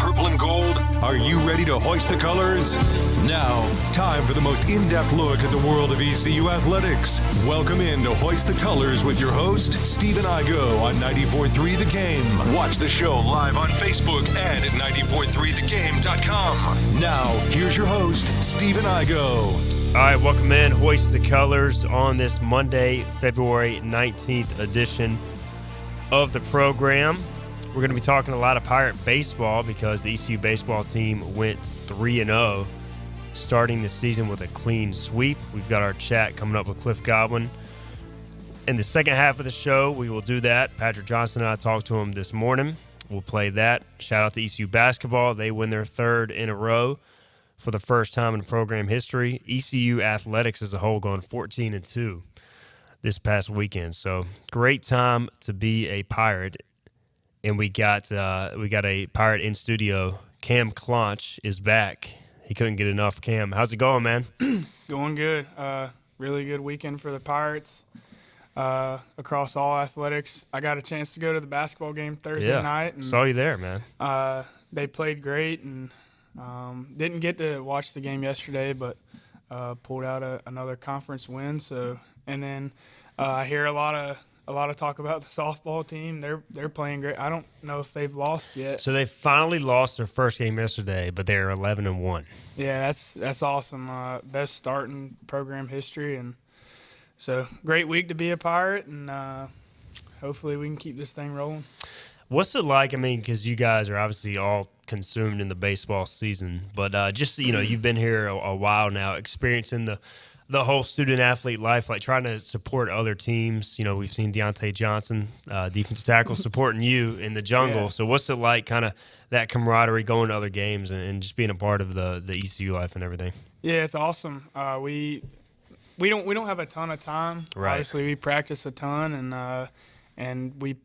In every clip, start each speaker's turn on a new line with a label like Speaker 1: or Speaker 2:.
Speaker 1: purple and gold? Are you ready to hoist the colors? Now, time for the most in-depth look at the world of ECU athletics. Welcome in to Hoist the Colors with your host, Stephen Igo on 94.3 The Game. Watch the show live on Facebook and at 943thegame.com. Now, here's your host, Stephen Igo.
Speaker 2: All right, welcome in. Hoist the Colors on this Monday, February 19th edition of the program. We're going to be talking a lot of Pirate baseball because the ECU baseball team went 3-0, starting the season with a clean sweep. We've got our chat coming up with Cliff Godwin. In the second half of the show, we will do that. Patrick Johnson and I talked to him this morning. We'll play that. Shout out to ECU basketball. They win their third in a row for the first time in program history. ECU athletics as a whole going 14-2 this past weekend. So great time to be a Pirate. And we got a Pirate in studio. Cam Clonch is back. He couldn't get enough. Cam, how's it going, man?
Speaker 3: It's going good. Really good weekend for the Pirates across all athletics. I got a chance to go to the basketball game Thursday night. And,
Speaker 2: saw you there, man.
Speaker 3: They played great and didn't get to watch the game yesterday, but pulled out another conference win. So, and then I hear a lot of talk about the softball team. They're playing great. I don't know if they've lost yet.
Speaker 2: So they finally lost their first game yesterday, but they're 11-1.
Speaker 3: Yeah, that's awesome. Best start in program history, and so great week to be a Pirate, and hopefully we can keep this thing rolling.
Speaker 2: What's it like? I mean, because you guys are obviously all consumed in the baseball season, but just you've been here a while now, experiencing the whole student-athlete life, like trying to support other teams. You know, we've seen Deontay Johnson, defensive tackle, supporting you in the jungle. Yeah. So what's it like, kind of that camaraderie, going to other games and just being a part of the ECU life and everything?
Speaker 3: Yeah, it's awesome. We don't have a ton of time.
Speaker 2: Right.
Speaker 3: Obviously, we practice a ton, and we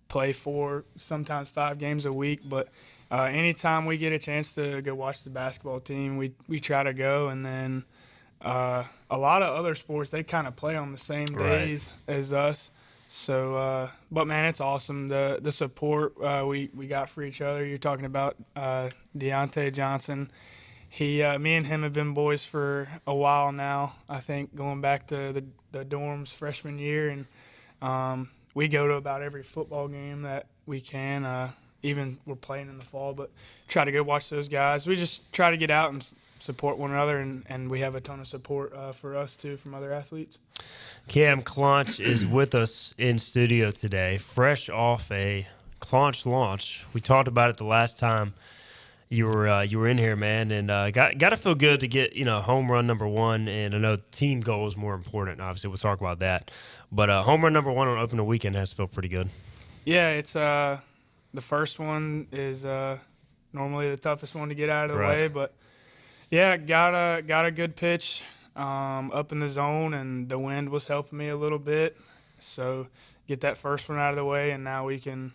Speaker 3: play 4, sometimes 5 games a week. But anytime we get a chance to go watch the basketball team, we try to go, and then a lot of other sports, they kind of play on the same days as us. So, but man, it's awesome. The support we got for each other. You're talking about Deontay Johnson. Me and him have been boys for a while now. I think going back to the dorms freshman year, and we go to about every football game that we can. Even we're playing in the fall, but try to go watch those guys. We just try to get out and support one another, and we have a ton of support for us too from other athletes.
Speaker 2: Cam Clonch is with us in studio today, fresh off a Clonch launch. We talked about it the last time you were in here, man, and got to feel good to get home run number 1. And I know team goal is more important. Obviously, we'll talk about that, but home run number 1 on opening weekend has to feel pretty good.
Speaker 3: Yeah, it's the first one is normally the toughest one to get out of the way, but. Yeah, got a good pitch up in the zone, and the wind was helping me a little bit. So get that first one out of the way, and now we can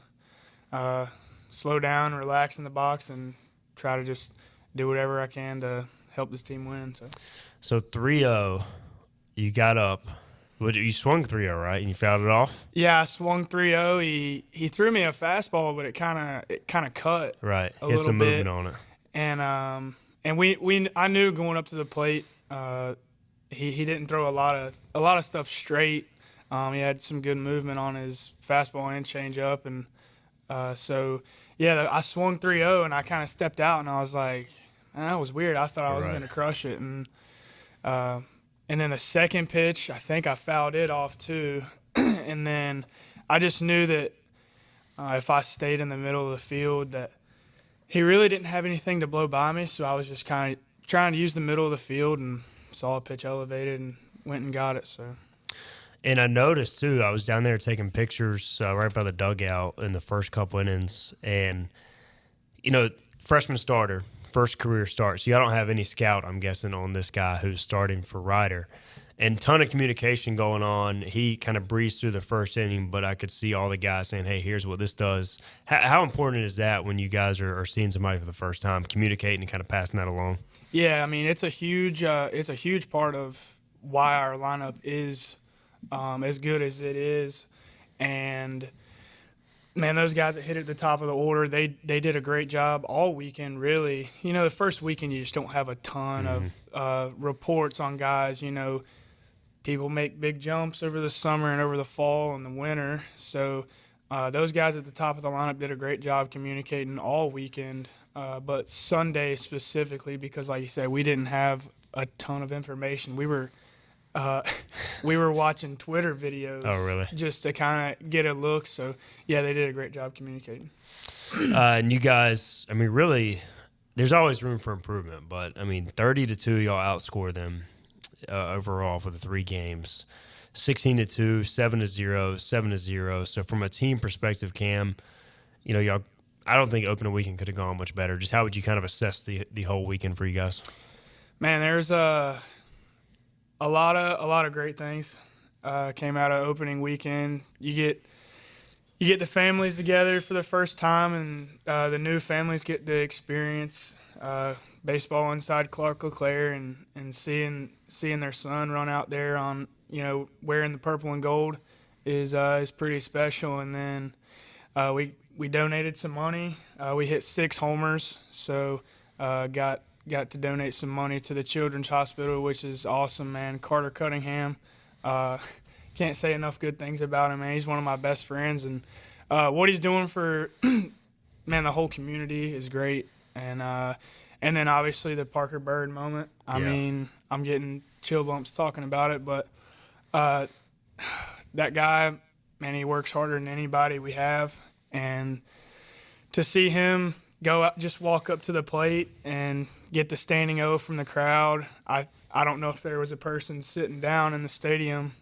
Speaker 3: slow down, relax in the box, and try to just do whatever I can to help this team win.
Speaker 2: So 3-0, you got up. You swung 3-0, right? And you fouled it off?
Speaker 3: Yeah, I swung 3-0. He threw me a fastball, but it kind of cut.
Speaker 2: Right,
Speaker 3: hit
Speaker 2: some movement on it.
Speaker 3: And I knew going up to the plate, he didn't throw a lot of stuff straight. He had some good movement on his fastball and changeup, and so yeah, I swung 3-0, and I kind of stepped out, and I was like, man, that was weird. I thought I was going to crush it, and then the second pitch, I think I fouled it off too, and then I just knew that if I stayed in the middle of the field that. He really didn't have anything to blow by me, so I was just kind of trying to use the middle of the field and saw a pitch elevated and went and got it. So,
Speaker 2: and I noticed, too, I was down there taking pictures right by the dugout in the first couple innings, and, freshman starter, first career start, so y'all don't have any scout, I'm guessing, on this guy who's starting for Ryder. And ton of communication going on. He kind of breezed through the first inning, but I could see all the guys saying, hey, here's what this does. How important is that when you guys are seeing somebody for the first time, communicating and kind of passing that along?
Speaker 3: Yeah, I mean, it's a huge part of why our lineup is as good as it is. And man, those guys that hit at the top of the order, they did a great job all weekend, really. The first weekend you just don't have a ton of reports on guys. People make big jumps over the summer and over the fall and the winter. So those guys at the top of the lineup did a great job communicating all weekend. But Sunday specifically, because like you said, we didn't have a ton of information. We were watching Twitter videos.
Speaker 2: Oh, really?
Speaker 3: Just to kind of get a look. So, yeah, they did a great job communicating.
Speaker 2: And you guys, I mean, really, there's always room for improvement. But, 30-2, y'all outscore them overall for the 3 games. 16-2, 7-0, 7-0. So, from a team perspective, Cam, y'all, I don't think opening weekend could have gone much better. Just how would you kind of assess the whole weekend for you guys?
Speaker 3: Man, there's a lot of great things came out of opening weekend. You get the families together for the first time, and the new families get to experience baseball inside Clark LeClaire and seeing their son run out there on wearing the purple and gold is pretty special. And then we donated some money. We hit 6 homers, so got to donate some money to the Children's Hospital, which is awesome, man. Carter Cunningham, can't say enough good things about him, man. He's one of my best friends, and what he's doing for, man, the whole community is great. And then obviously the Parker Bird moment. I mean, I'm getting chill bumps talking about it, but that guy, man, he works harder than anybody we have, and to see him go out, just walk up to the plate and get the standing O from the crowd. I don't know if there was a person sitting down in the stadium.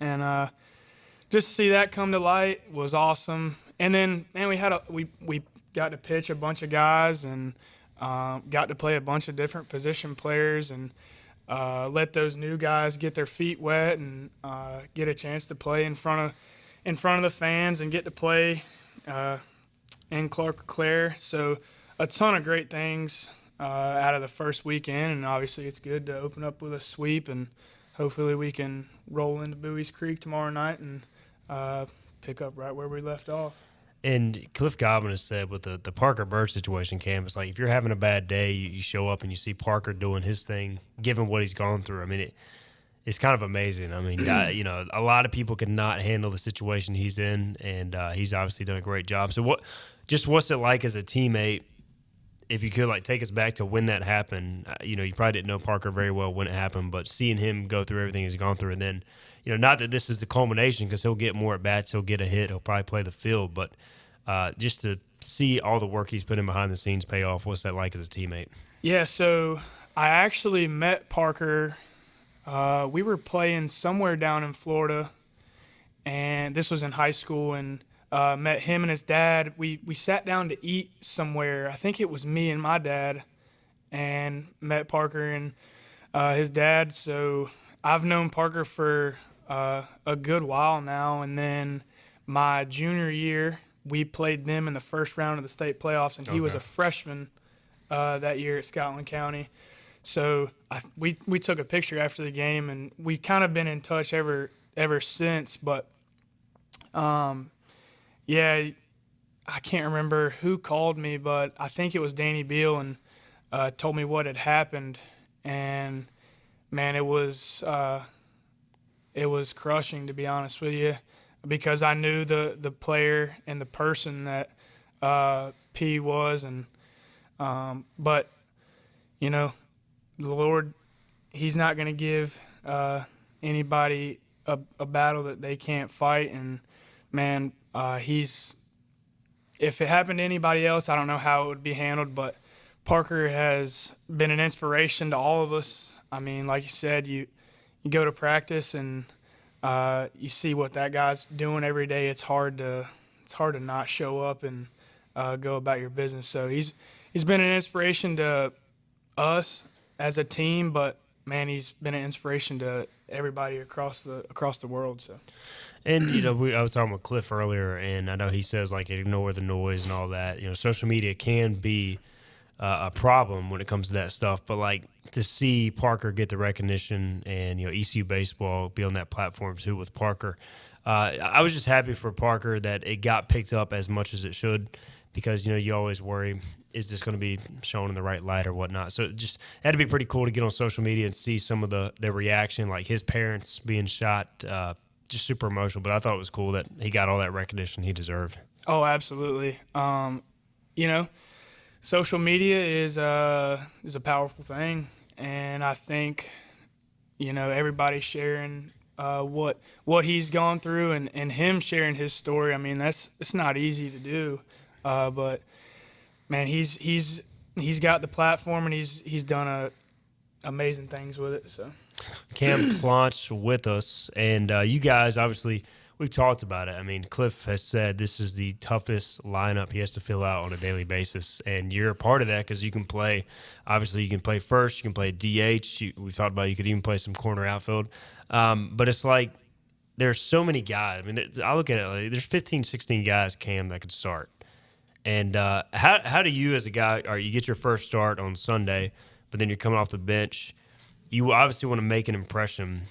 Speaker 3: And just to see that come to light was awesome. And then, man, we got to pitch a bunch of guys and got to play a bunch of different position players and let those new guys get their feet wet and get a chance to play in front of the fans and get to play in Clark LeClaire. So a ton of great things out of the first weekend, and obviously it's good to open up with a sweep, and hopefully we can roll into Bowie's Creek tomorrow night and pick up right where we left off.
Speaker 2: And Cliff Godwin has said with the Parker Bird situation, Cam, it's like if you're having a bad day, you show up and you see Parker doing his thing, given what he's gone through. I mean, it's kind of amazing. I mean, a lot of people could not handle the situation he's in, and he's obviously done a great job. So what's it like as a teammate, if you could take us back to when that happened? You probably didn't know Parker very well when it happened, but seeing him go through everything he's gone through, and then, not that this is the culmination because he'll get more at bats, he'll get a hit, he'll probably play the field, but just to see all the work he's put in behind the scenes pay off, what's that like as a teammate?
Speaker 3: Yeah, so I actually met Parker. We were playing somewhere down in Florida, and this was in high school, and met him and his dad. We sat down to eat somewhere. I think it was me and my dad, and met Parker and his dad. So I've known Parker for a good while now. And then my junior year, we played them in the first round of the state playoffs, and he was a freshman that year at Scotland County. So we took a picture after the game, and we kind of been in touch ever since. But yeah, I can't remember who called me, but I think it was Danny Beal, and told me what had happened. And man, it was crushing, to be honest with you, because I knew the player and the person that P was, and but the Lord, He's not going to give anybody a battle that they can't fight. And man, if it happened to anybody else, I don't know how it would be handled, but Parker has been an inspiration to all of us. I mean, like you said, you go to practice and you see what that guy's doing every day. It's hard to not show up and go about your business. So he's been an inspiration to us as a team, but man, he's been an inspiration to everybody across the world. So.
Speaker 2: And, I was talking with Cliff earlier, and I know he says, ignore the noise and all that. Social media can be a problem when it comes to that stuff. But like to see Parker get the recognition and ECU baseball be on that platform too with Parker, I was just happy for Parker that it got picked up as much as it should, because you always worry, is this going to be shown in the right light or whatnot. So it just had to be pretty cool to get on social media and see some of the reaction, like his parents being shot. Just super emotional, but I thought it was cool that he got all that recognition he deserved.
Speaker 3: Oh, absolutely. Social media is a powerful thing, and I think everybody's sharing what he's gone through, and him sharing his story. I mean, it's not easy to do, but man, he's got the platform, and he's done amazing things with it. So
Speaker 2: Cam Clonch with us, and you guys, obviously, we've talked about it. I mean, Cliff has said this is the toughest lineup he has to fill out on a daily basis, and you're a part of that because you can play. Obviously, you can play first, you can play DH. We talked about you could even play some corner outfield, but it's like there's so many guys. I mean, I look at it like there's 15, 16 guys, Cam, that could start. And how do you, as a guy, you get your first start on Sunday, but then you're coming off the bench? You obviously want to make an impression,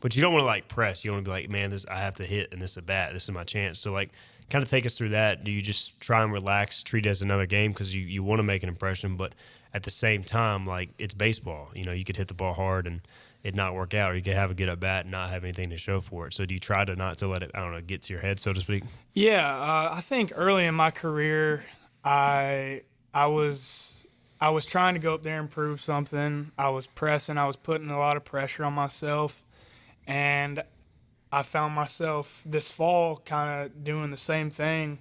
Speaker 2: but you don't want to press. You don't want to be like, man, I have to hit and this is a bat. This is my chance. So kind of take us through that. Do you just try and relax, treat it as another game because you want to make an impression, but at the same time, it's baseball. You could hit the ball hard and it not work out, or you could have a good at bat and not have anything to show for it. So do you try to not to let it, get to your head, so to speak?
Speaker 3: Yeah, I think early in my career, I was trying to go up there and prove something. I was pressing. I was putting a lot of pressure on myself. And I found myself this fall kind of doing the same thing.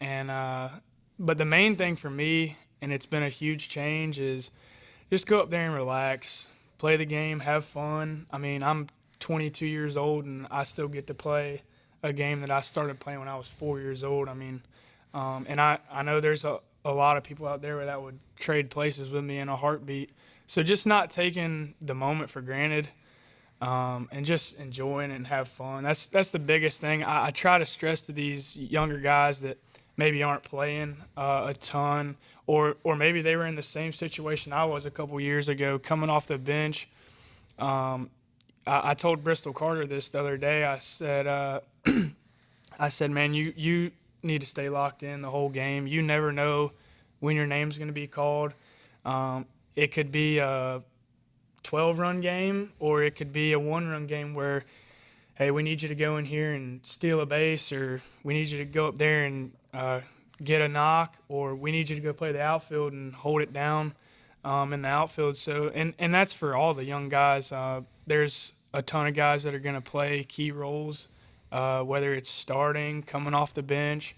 Speaker 3: And but the main thing for me, and it's been a huge change, is just go up there and relax, play the game, have fun. I mean, I'm 22 years old, and I still get to play a game that I started playing when I was 4 years old. I mean, and I know there's a lot of people out there that would trade places with me in a heartbeat. So just not taking the moment for granted, and just enjoying it and have fun. That's the biggest thing. I try to stress to these younger guys that maybe aren't playing a ton, or maybe they were in the same situation I was a couple years ago, coming off the bench. I told Bristol Carter this the other day. I said, man, you need to stay locked in the whole game. You never know when your name's going to be called. It could be a 12-run game, or it could be a 1-run game where, hey, we need you to go in here and steal a base, or we need you to go up there and get a knock, or we need you to go play the outfield and hold it down in the outfield. So, and that's for all the young guys. There's a ton of guys that are going to play key roles, whether it's starting, coming off the bench,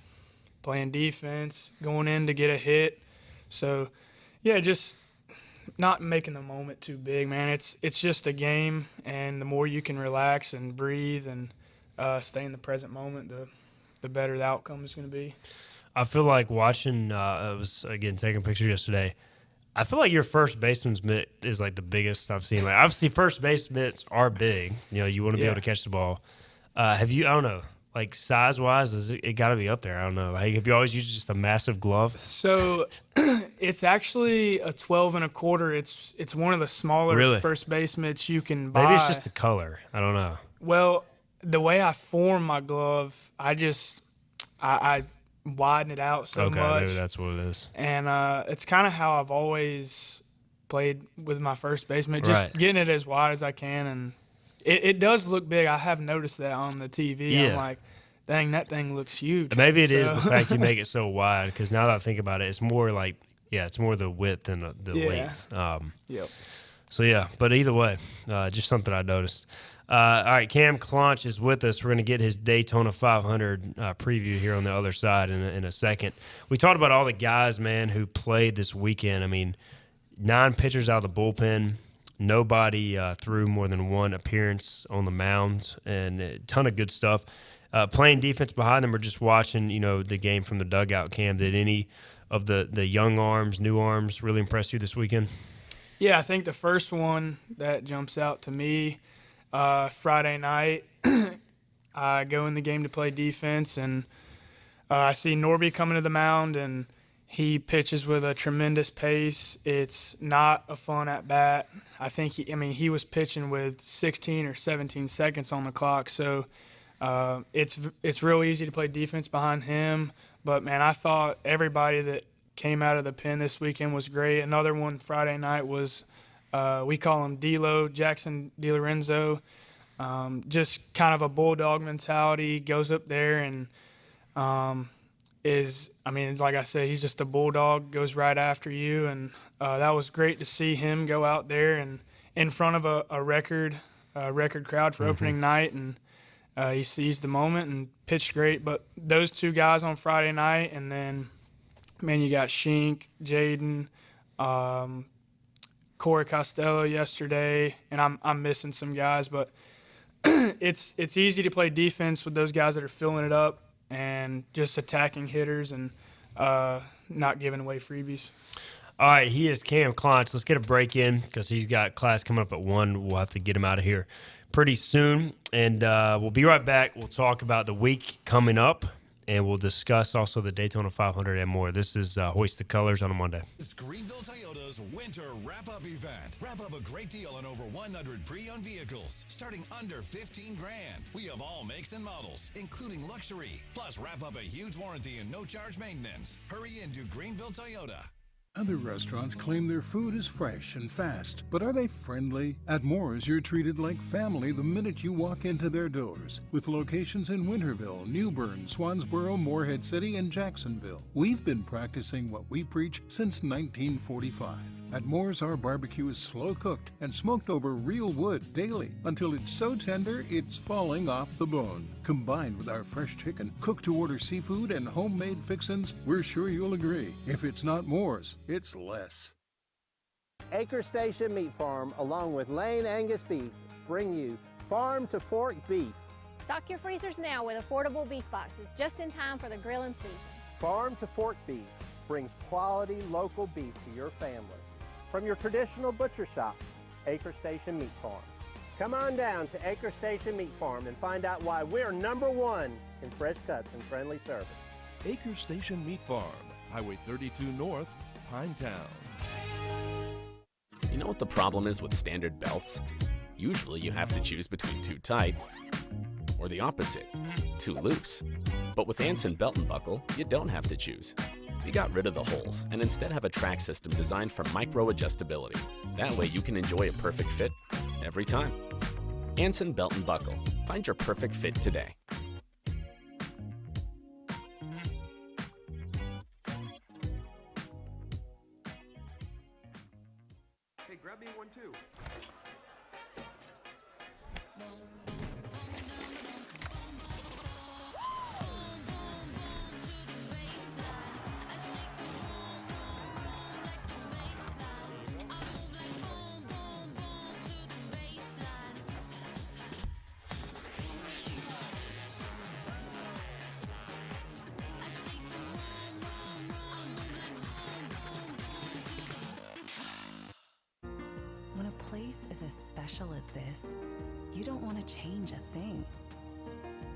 Speaker 3: playing defense, going in to get a hit. So, yeah, just not making the moment too big, man. It's just a game, and the more you can relax and breathe and stay in the present moment, the better the outcome is going to be.
Speaker 2: I feel like watching, I was, again, taking pictures yesterday. I feel like your first baseman's mitt is the biggest I've seen. Obviously, first base mitts are big. You want to be able to catch the ball. Have you, I don't know, size-wise, it got to be up there. I don't know. Have you always used just a massive glove?
Speaker 3: So it's actually a 12 1/4. It's one of the smaller first base mitts you can buy.
Speaker 2: Maybe it's just the color. I don't know.
Speaker 3: Well, the way I form my glove, I widen it out so much.
Speaker 2: Okay, maybe that's what it is.
Speaker 3: And it's kind of how I've always played with my first baseman, just getting it as wide as I can. And it does look big. I have noticed that on the TV. Yeah. I'm like, dang, that thing looks huge.
Speaker 2: Maybe it is the fact you make it so wide, because now that I think about it, it's more it's more the width than the length.
Speaker 3: Yep.
Speaker 2: So, yeah, but either way, just something I noticed. All right, Cam Clonch is with us. We're going to get his Daytona 500 preview here on the other side in a second. We talked about all the guys, man, who played this weekend. I mean, 9 pitchers out of the bullpen. Nobody threw more than 1 appearance on the mound, and a ton of good stuff. Playing defense behind them, or just watching, the game from the dugout. Cam, did any of the young arms, new arms, really impress you this weekend?
Speaker 3: Yeah, I think the first one that jumps out to me, Friday night, I go in the game to play defense, and I see Norby coming to the mound, and He pitches with a tremendous pace. It's not a fun at bat. I think he was pitching with 16 or 17 seconds on the clock, so it's real easy to play defense behind him. But man, I thought everybody that came out of the pen this weekend was great. Another one Friday night was we call him D-Lo, Jackson DiLorenzo. Just kind of a bulldog mentality. Goes up there and like I said, he's just a bulldog, goes right after you. And that was great to see him go out there and in front of a record crowd for opening night. And he seized the moment and pitched great. But those two guys on Friday night, and then, man, you got Shink, Jaden, Corey Costello yesterday, and I'm missing some guys, but it's easy to play defense with those guys that are filling it up and just attacking hitters and not giving away freebies.
Speaker 2: All right, he is Cam Clonch. Let's get a break in because he's got class coming up at 1. We'll have to get him out of here pretty soon, and we'll be right back. We'll talk about the week coming up, and we'll discuss also the Daytona 500 and more. This is Hoist the Colors on a Monday.
Speaker 4: It's Greenville Toyota's Winter Wrap-Up Event. Wrap up a great deal on over 100 pre-owned vehicles, starting under $15,000. We have all makes and models, including luxury. Plus, wrap up a huge warranty and no-charge maintenance. Hurry into Greenville Toyota.
Speaker 5: Other restaurants claim their food is fresh and fast, but are they friendly? At Moore's, you're treated like family the minute you walk into their doors. With locations in Winterville, New Bern, Swansboro, Morehead City, and Jacksonville. We've been practicing what we preach since 1945. At Moore's, our barbecue is slow-cooked and smoked over real wood daily until it's so tender it's falling off the bone. Combined with our fresh chicken, cooked-to-order seafood, and homemade fixins, we're sure you'll agree. If it's not Moore's, it's less.
Speaker 6: Acre Station Meat Farm, along with Lane Angus Beef, bring you Farm to Fork Beef.
Speaker 7: Stock your freezers now with affordable beef boxes, just in time for the grilling season.
Speaker 6: Farm to Fork Beef brings quality local beef to your family. From your traditional butcher shop, Acre Station Meat Farm. Come on down to Acre Station Meat Farm and find out why we're #1 in fresh cuts and friendly service.
Speaker 8: Acre Station Meat Farm, Highway 32 North, Pinetown.
Speaker 9: You know what the problem is with standard belts? Usually you have to choose between too tight or the opposite, too loose. But with Anson Belt and Buckle, you don't have to choose. We got rid of the holes and instead have a track system designed for micro-adjustability. That way you can enjoy a perfect fit every time. Anson Belt and Buckle. Find your perfect fit today.
Speaker 10: Hey, grab me one too.
Speaker 11: When a place is as special as this, you don't want to change a thing.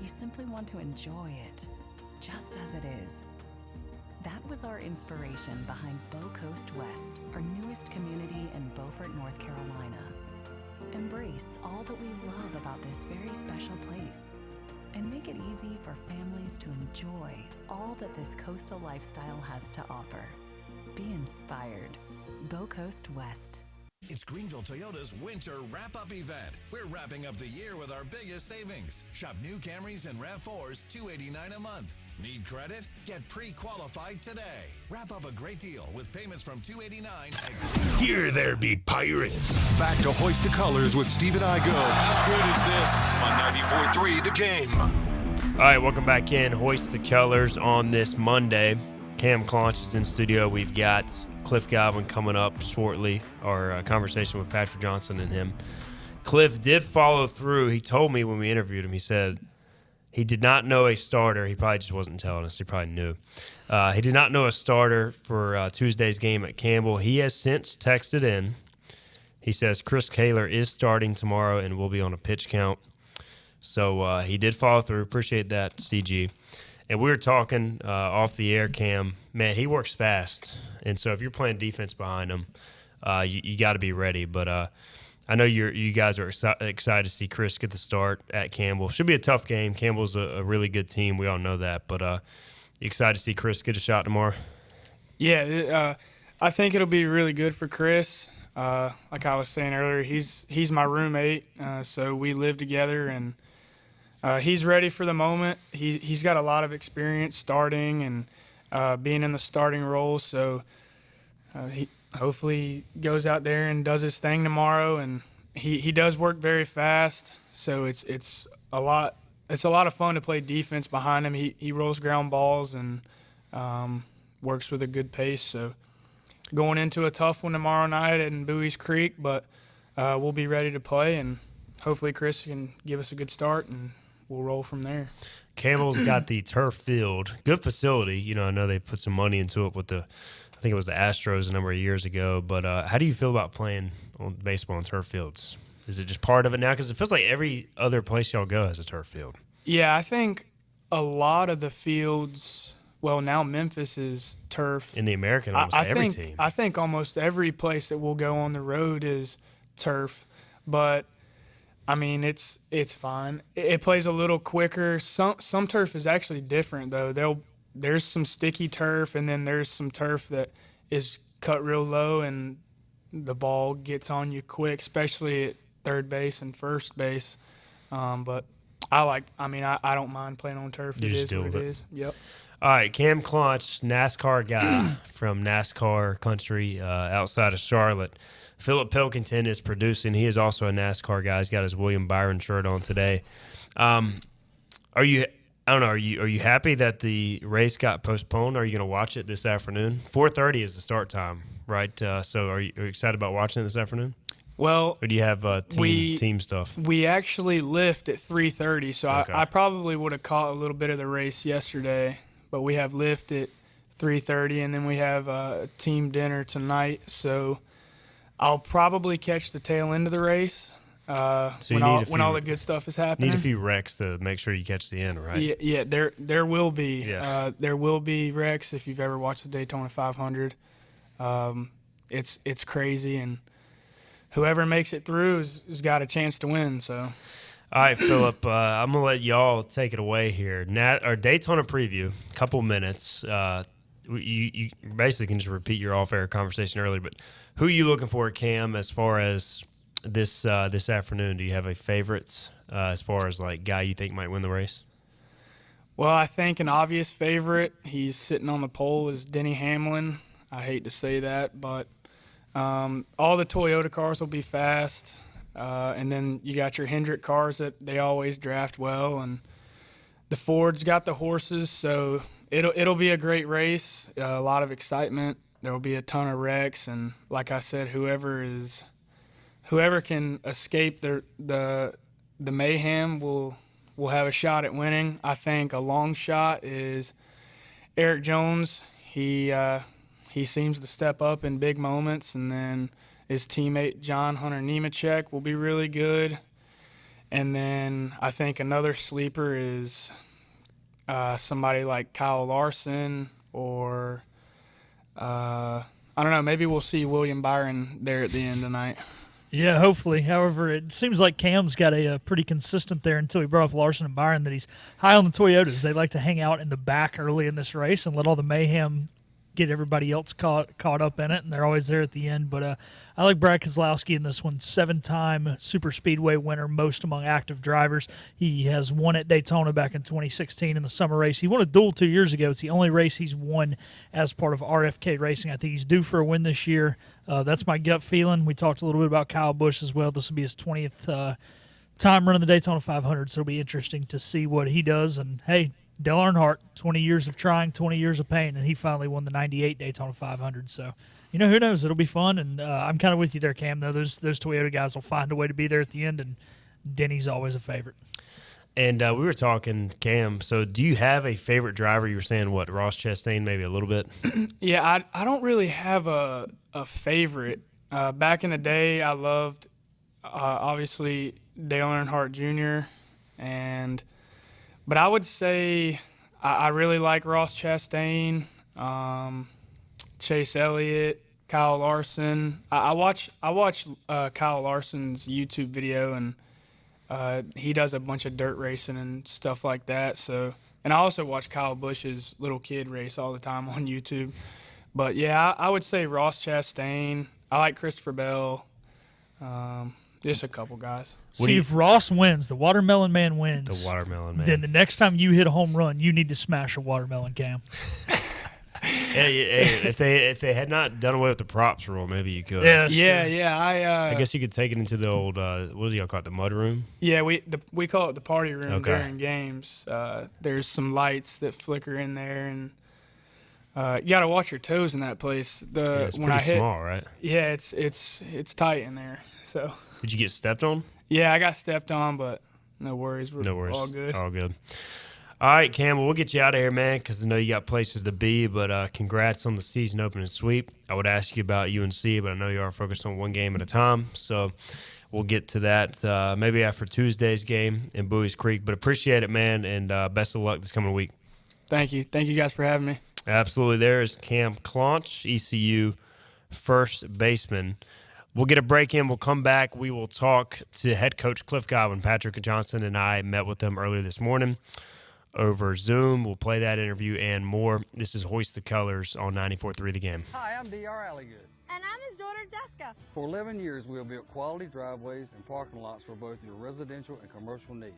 Speaker 11: You simply want to enjoy it, just as it is. That was our inspiration behind Bow Coast West, our newest community in Beaufort, North Carolina. Embrace all that we love about this very special place, and make it easy for families to enjoy all that this coastal lifestyle has to offer. Be inspired. Bow Coast West.
Speaker 4: It's Greenville Toyota's Winter Wrap-Up Event. We're wrapping up the year with our biggest savings. Shop new Camrys and RAV4s, $289 a month. Need credit? Get pre-qualified today. Wrap up a great deal with payments from $289.
Speaker 1: Here there be pirates. Back to Hoist the Colors with Steve and I go. How good is this on 94.3 The Game?
Speaker 2: All right, welcome back in. Hoist the Colors on this Monday. Cam Clonch is in studio. We've got Cliff Godwin coming up shortly, our conversation with Patrick Johnson and him. Cliff did follow through. He told me when we interviewed him, he said he did not know a starter. He probably just wasn't telling us. He probably knew. He did not know a starter for Tuesday's game at Campbell. He has since texted in. He says Chris Kaler is starting tomorrow and will be on a pitch count. So he did follow through. Appreciate that, CG. And we were talking off the air, Cam. Man, he works fast. And so if you're playing defense behind him, you got to be ready. But I know you guys are excited to see Chris get the start at Campbell. Should be a tough game. Campbell's a really good team. We all know that. But you excited to see Chris get a shot tomorrow?
Speaker 3: Yeah, I think it'll be really good for Chris. Like I was saying earlier, he's my roommate, so we live together, and he's ready for the moment. He's got a lot of experience starting and being in the starting role, so he hopefully goes out there and does his thing tomorrow. And he does work very fast, so it's a lot of fun to play defense behind him. He rolls ground balls and works with a good pace. So going into a tough one tomorrow night in Bowie's Creek, but we'll be ready to play, and hopefully Chris can give us a good start, and we'll roll from there.
Speaker 2: Campbell's got the turf field, good facility. I know they put some money into it with I think it was the Astros a number of years ago. But how do you feel about playing on baseball on turf fields? Is it just part of it now? Because it feels like every other place y'all go has a turf field.
Speaker 3: Yeah, I think a lot of the fields. Well, now Memphis is turf.
Speaker 2: In the American, almost every team.
Speaker 3: I think almost every place that we'll go on the road is turf. But, I mean, it's fine. It plays a little quicker. Some turf is actually different, though. There's some sticky turf, and then there's some turf that is cut real low, and the ball gets on you quick, especially at third base and first base. But I don't mind playing on turf.
Speaker 2: You
Speaker 3: it
Speaker 2: just
Speaker 3: is
Speaker 2: deal
Speaker 3: what
Speaker 2: with
Speaker 3: it
Speaker 2: it.
Speaker 3: is. Yep.
Speaker 2: All right, Cam Clonch, NASCAR guy from NASCAR country outside of Charlotte. Philip Pilkington is producing. He is also a NASCAR guy. He's got his William Byron shirt on today. Are you happy that the race got postponed? Are you going to watch it this afternoon? 4:30 is the start time, right? So are you excited about watching it this afternoon?
Speaker 3: Well,
Speaker 2: or do you have team stuff?
Speaker 3: We actually lift at 3:30, so okay. I probably would have caught a little bit of the race yesterday, but we have lift at 3:30, and then we have a team dinner tonight. So I'll probably catch the tail end of the race when all the good stuff is happening.
Speaker 2: Need a few wrecks to make sure you catch the end, right?
Speaker 3: Yeah, there will be.
Speaker 2: Yeah.
Speaker 3: There will be wrecks if you've ever watched the Daytona 500. It's crazy, and whoever makes it through has got a chance to win. So,
Speaker 2: all right, Philip, I'm gonna let y'all take it away here. Our Daytona preview, couple minutes. You basically can just repeat your off-air conversation earlier, but who are you looking for, Cam, as far as this afternoon? Do you have a favorite as far as like guy you think might win the race?
Speaker 3: Well, I think an obvious favorite, he's sitting on the pole, is Denny Hamlin. I hate to say that, but all the Toyota cars will be fast, and then you got your Hendrick cars that they always draft well, and the Ford's got the horses, so it'll be a great race, a lot of excitement. There will be a ton of wrecks, and like I said, whoever can escape the mayhem will have a shot at winning. I think a long shot is Eric Jones. He seems to step up in big moments, and then his teammate John Hunter Nemechek will be really good. And then I think another sleeper is somebody like Kyle Larson, or I don't know, maybe we'll see William Byron there at the end tonight.
Speaker 12: Yeah, hopefully. However, it seems like Cam's got a pretty consistent there until he brought up Larson and Byron, that he's high on the Toyotas. They like to hang out in the back early in this race and let all the mayhem get everybody else caught up in it, and they're always there at the end. But I like Brad Keselowski in this one, 7-time super speedway winner, most among active drivers. He has won at Daytona back in 2016 in the summer race. He won a duel 2 years ago. It's the only race he's won as part of RFK Racing. I think he's due for a win this year. That's my gut feeling. We talked a little bit about Kyle Busch as well. This will be his 20th time running the Daytona 500, so it'll be interesting to see what he does. And, hey, Dale Earnhardt, 20 years of trying, 20 years of pain, and he finally won the 98 Daytona 500. So, who knows? It'll be fun, and I'm kind of with you there, Cam, though. Those Toyota guys will find a way to be there at the end, and Denny's always a favorite.
Speaker 2: And we were talking, Cam, so do you have a favorite driver? You were saying, what, Ross Chastain maybe a little bit?
Speaker 3: Yeah, I don't really have a favorite. Back in the day, I loved, obviously, Dale Earnhardt Jr., but I would say I really like Ross Chastain, Chase Elliott, Kyle Larson. I watch Kyle Larson's YouTube video, and he does a bunch of dirt racing and stuff like that. So, and I also watch Kyle Busch's little kid race all the time on YouTube. But yeah, I would say Ross Chastain. I like Christopher Bell. Just a couple guys.
Speaker 12: See, if Ross wins, the Watermelon Man wins.
Speaker 2: The Watermelon Man.
Speaker 12: Then the next time you hit a home run, you need to smash a watermelon, Cam.
Speaker 2: If they had not done away with the props rule, maybe you could.
Speaker 3: Yeah.
Speaker 2: I guess you could take it into the old what do y'all call it, the mud room?
Speaker 3: Yeah, we call it the party room
Speaker 2: Okay.
Speaker 3: during games. There's some lights that flicker in there, and you got to watch your toes in that place.
Speaker 2: It's pretty small, right?
Speaker 3: Yeah, it's tight in there. So.
Speaker 2: Did you get stepped on?
Speaker 3: Yeah, I got stepped on, but no worries. We're all good.
Speaker 2: All good. All right, Cam, we'll get you out of here, man, because I know you got places to be, but congrats on the season opening sweep. I would ask you about UNC, but I know you are focused on one game at a time, so we'll get to that maybe after Tuesday's game in Bowie's Creek. But appreciate it, man, and best of luck this coming week.
Speaker 3: Thank you. Thank you guys for having me.
Speaker 2: Absolutely. There is Cam Clonch, ECU first baseman. We'll get a break in. We'll come back. We will talk to head coach Cliff Godwin. Patrick Johnson and I met with him earlier this morning over Zoom. We'll play that interview and more. This is Hoist the Colors on 94.3 The Game.
Speaker 13: Hi, I'm D.R. Alligood.
Speaker 14: And I'm his daughter, Jessica.
Speaker 13: For 11 years, we have built quality driveways and parking lots for both your residential and commercial needs.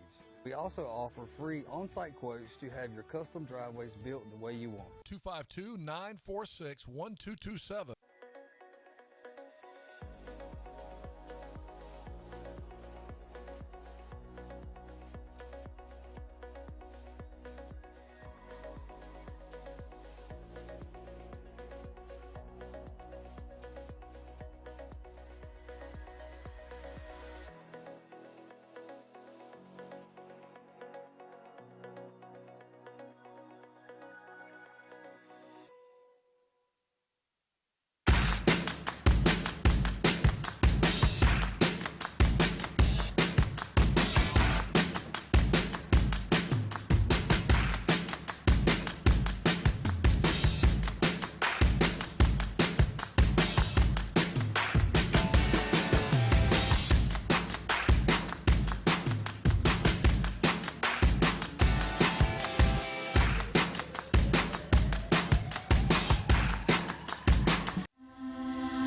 Speaker 13: We also offer free on-site quotes to have your custom driveways built the way you want.
Speaker 15: 252-946-1227.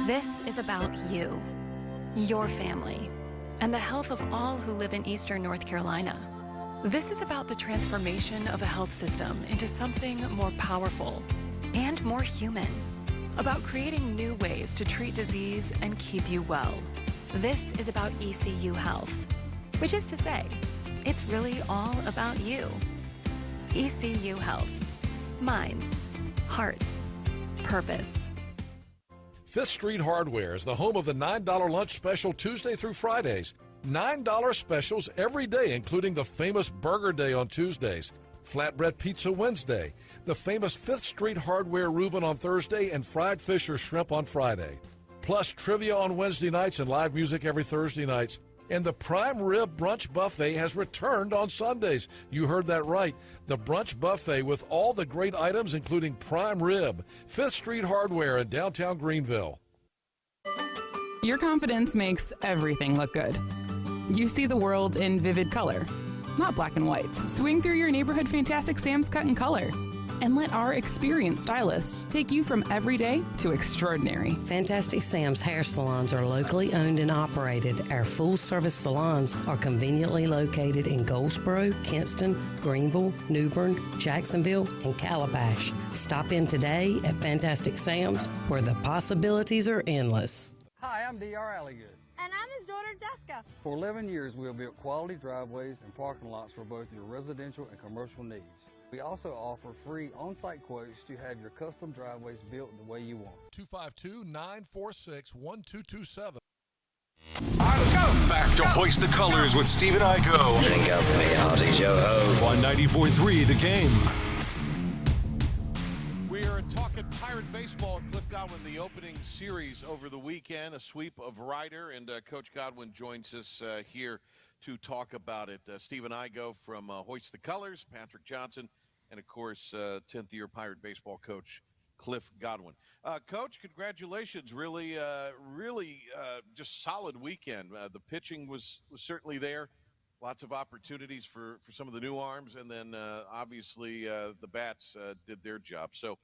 Speaker 11: This is about you, your family, and the health of all who live in Eastern North Carolina. This is about the transformation of a health system into something more powerful and more human, about creating new ways to treat disease and keep you well. This is about ECU Health, which is to say, it's really all about you. ECU Health. Minds, hearts, purpose.
Speaker 15: Fifth Street Hardware is the home of the $9 lunch special Tuesday through Fridays. $9 specials every day, including the famous Burger Day on Tuesdays, Flatbread Pizza Wednesday, the famous Fifth Street Hardware Reuben on Thursday, and fried fish or shrimp on Friday. Plus trivia on Wednesday nights and live music every Thursday nights. And the Prime Rib Brunch Buffet has returned on Sundays. You heard that right. The Brunch Buffet with all the great items, including prime rib. Fifth Street Hardware in downtown Greenville.
Speaker 16: Your confidence makes everything look good. You see the world in vivid color, not black and white. Swing through your neighborhood Fantastic Sam's Cut in Color. And let our experienced stylists take you from everyday to extraordinary.
Speaker 17: Fantastic Sam's hair salons are locally owned and operated. Our full-service salons are conveniently located in Goldsboro, Kinston, Greenville, New Bern, Jacksonville, and Calabash. Stop in today at Fantastic Sam's, where the possibilities are endless.
Speaker 13: Hi, I'm D.R. Alligood.
Speaker 14: And I'm his daughter, Jessica.
Speaker 13: For 11 years, we have built quality driveways and parking lots for both your residential and commercial needs. We also offer free on-site quotes to have your custom driveways built the way you want.
Speaker 15: 252-946-1227.
Speaker 1: Back to Hoist the Colors with Stephen Igo.
Speaker 18: Drink up for me, hearty yo-ho.
Speaker 1: On 94.3 The Game.
Speaker 19: We are talking Pirate Baseball. Cliff Godwin, the opening series over the weekend, a sweep of Ryder, and Coach Godwin joins us here to talk about it. Stephen Igo from Hoist the Colors, Patrick Johnson, and, of course, 10th-year Pirate baseball coach Cliff Godwin. Coach, congratulations. Really just solid weekend. The pitching was certainly there. Lots of opportunities for some of the new arms, and then obviously the bats did their job. So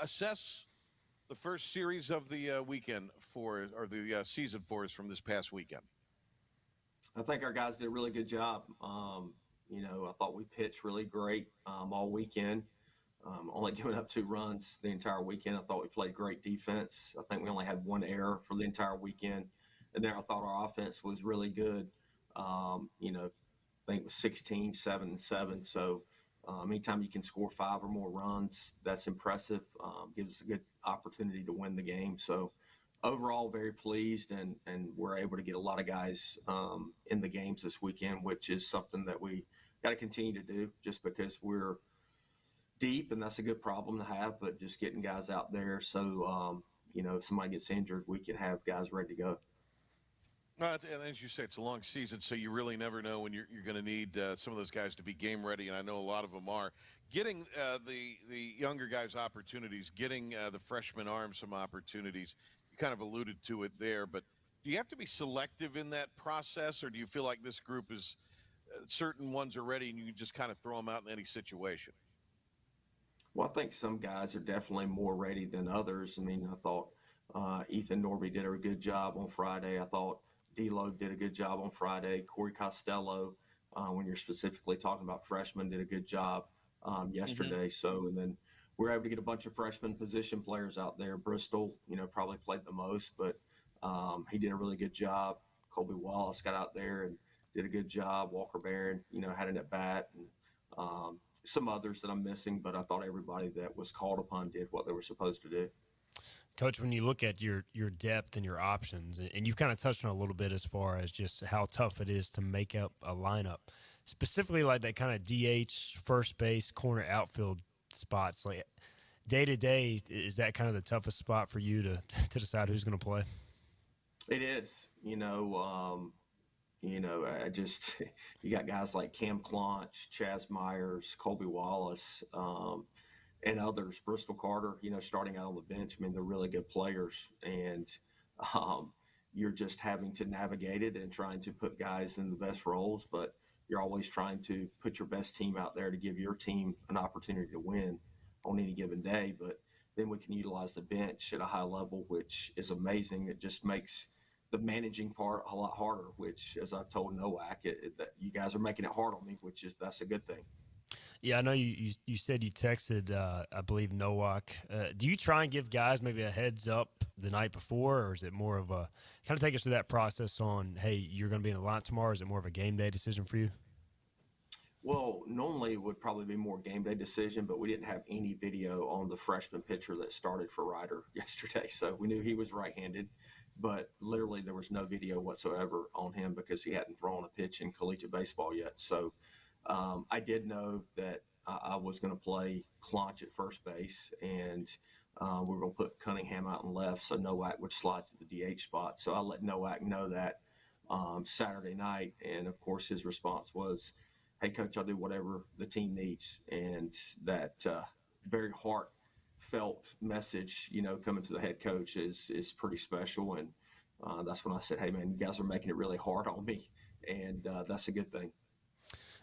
Speaker 19: assess the first series of the weekend or the season for us from this past weekend.
Speaker 20: I think our guys did a really good job. I thought we pitched really great all weekend. Only giving up 2 runs the entire weekend. I thought we played great defense. I think we only had 1 error for the entire weekend. And then I thought our offense was really good. I think it was 16, 7, and 7. So anytime you can score 5 or more runs, that's impressive. Gives us a good opportunity to win the game. So overall, very pleased, and we're able to get a lot of guys in the games this weekend, which is something that we got to continue to do just because we're deep, and that's a good problem to have, but just getting guys out there so, if somebody gets injured, we can have guys ready to go.
Speaker 19: And as you say, it's a long season, so you really never know when you're going to need some of those guys to be game ready, and I know a lot of them are. Getting the younger guys opportunities, getting the freshman arms some opportunities, you kind of alluded to it there, but do you have to be selective in that process, or do you feel like this group is certain ones are ready and you can just kind of throw them out in any situation?
Speaker 20: Well, I think some guys are definitely more ready than others. I mean, I thought Ethan Norby did a good job on Friday. I thought D'Lo did a good job on Friday. Corey Costello, when you're specifically talking about freshmen, did a good job yesterday. So, and then we're able to get a bunch of freshman position players out there. Bristol, probably played the most, but he did a really good job. Colby Wallace got out there and did a good job. Walker Barron, had an at bat, and some others that I'm missing, but I thought everybody that was called upon did what they were supposed to do.
Speaker 2: Coach, when you look at your depth and your options, and you've kind of touched on a little bit as far as just how tough it is to make up a lineup, specifically like that kind of DH, first base, corner, outfield spots, like day to day, is that kind of the toughest spot for you to decide who's going to play?
Speaker 20: It is, I just, you got guys like Cam Clonch, Chaz Myers, Colby Wallace, and others, Bristol Carter, starting out on the bench. I mean, they're really good players, and you're just having to navigate it and trying to put guys in the best roles, but you're always trying to put your best team out there to give your team an opportunity to win on any given day. But then we can utilize the bench at a high level, which is amazing. It just makes the managing part a lot harder, which, as I've told Nowak, that you guys are making it hard on me, that's a good thing.
Speaker 2: Yeah, I know you said you texted, I believe, Nowak. Do you try and give guys maybe a heads up the night before, or is it more of a – kind of take us through that process on, hey, you're going to be in the line tomorrow? Is it more of a game day decision for you?
Speaker 20: Well, normally it would probably be more game day decision, but we didn't have any video on the freshman pitcher that started for Ryder yesterday. So we knew he was right-handed, but literally there was no video whatsoever on him because he hadn't thrown a pitch in collegiate baseball yet. So I did know that I was going to play Clonch at first base, and we were going to put Cunningham out in left so Nowak would slide to the DH spot. So I let Nowak know that Saturday night, and, of course, his response was, hey, Coach, I'll do whatever the team needs. And that very heartfelt message, coming to the head coach is pretty special. And that's when I said, hey, man, you guys are making it really hard on me, and that's a good thing.